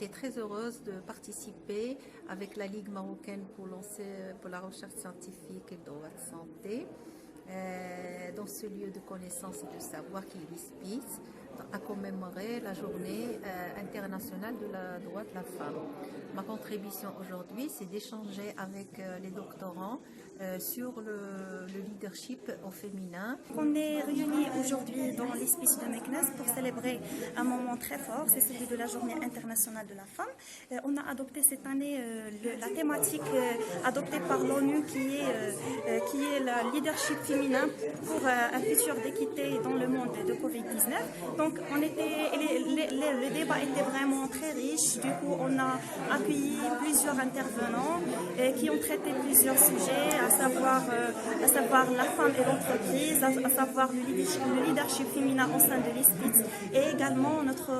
été très heureuse de participer avec la Ligue marocaine pour la recherche scientifique et le droit de santé dans ce lieu de connaissance et de savoir qui est l'ISPIS, à commémorer la journée internationale de la droit de la femme. Ma contribution aujourd'hui, c'est d'échanger avec les doctorants sur le leadership au féminin. On est réunis aujourd'hui dans l'Hospice de Meknès pour célébrer un moment très fort, c'est celui de la Journée internationale de la femme. On a adopté cette année la thématique adoptée par l'ONU qui est le leadership féminin pour un futur d'équité dans le monde de Covid-19. Donc le débat était vraiment très riche, du coup on a accueilli plusieurs intervenants qui ont traité plusieurs sujets, à savoir la femme et l'entreprise, à savoir le leadership féminin au sein de l'ISPIT, et également notre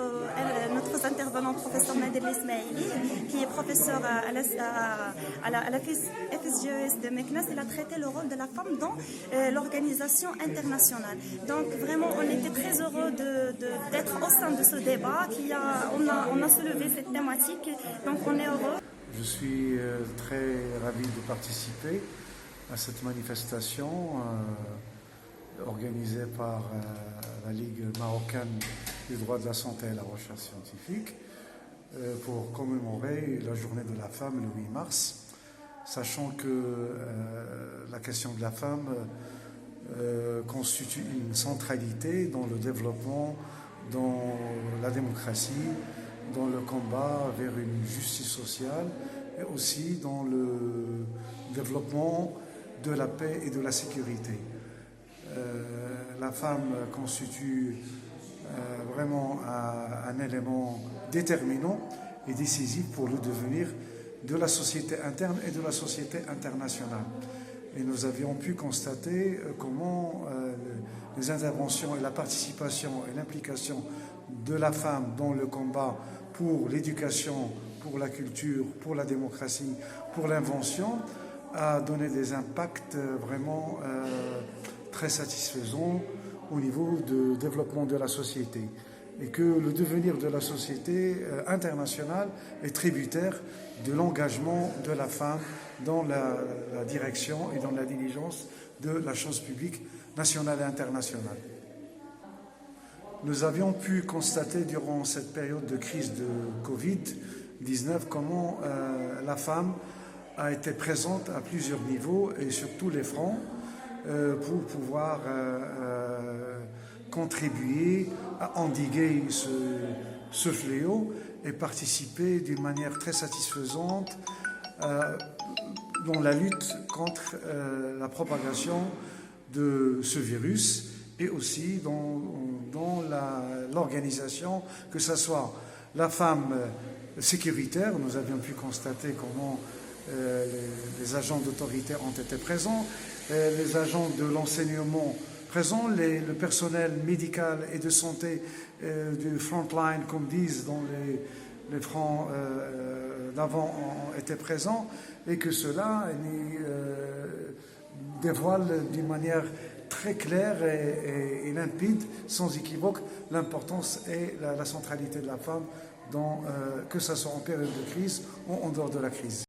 intervenant, professeur Nadel Ismaili, qui est professeur à la FSGES de Meknès. Il a traité le rôle de la femme dans l'organisation internationale. Donc vraiment, on était très heureux d'être au sein de ce débat, on a soulevé cette thématique, donc on est heureux. Je suis très ravi de participer à cette manifestation organisée par la Ligue marocaine du droit de la santé et la recherche scientifique pour commémorer la journée de la femme le 8 mars, sachant que la question de la femme constitue une centralité dans le développement, dans la démocratie, dans le combat vers une justice sociale et aussi dans le développement de la paix et de la sécurité. La femme constitue vraiment un élément déterminant et décisif pour le devenir de la société interne et de la société internationale. Et nous avions pu constater comment les interventions et la participation et l'implication de la femme dans le combat pour l'éducation, pour la culture, pour la démocratie, pour l'invention, a donné des impacts vraiment très satisfaisants au niveau de développement de la société. Et que le devenir de la société internationale est tributaire de l'engagement de la femme dans la direction et dans la diligence de la chose publique nationale et internationale. Nous avions pu constater durant cette période de crise de Covid-19 comment la femme a été présente à plusieurs niveaux et sur tous les fronts pour pouvoir contribuer à endiguer ce fléau et participer d'une manière très satisfaisante dans la lutte contre la propagation de ce virus et aussi dans l'organisation, que ce soit la femme sécuritaire. Nous avions pu constater comment les agents d'autorité ont été présents, les agents de l'enseignement présents, le personnel médical et de santé du frontline, comme disent dans les fronts d'avant, ont été présents, et que cela dévoile d'une manière très claire et limpide, sans équivoque, l'importance et la centralité de la femme, que ce soit en période de crise ou en dehors de la crise.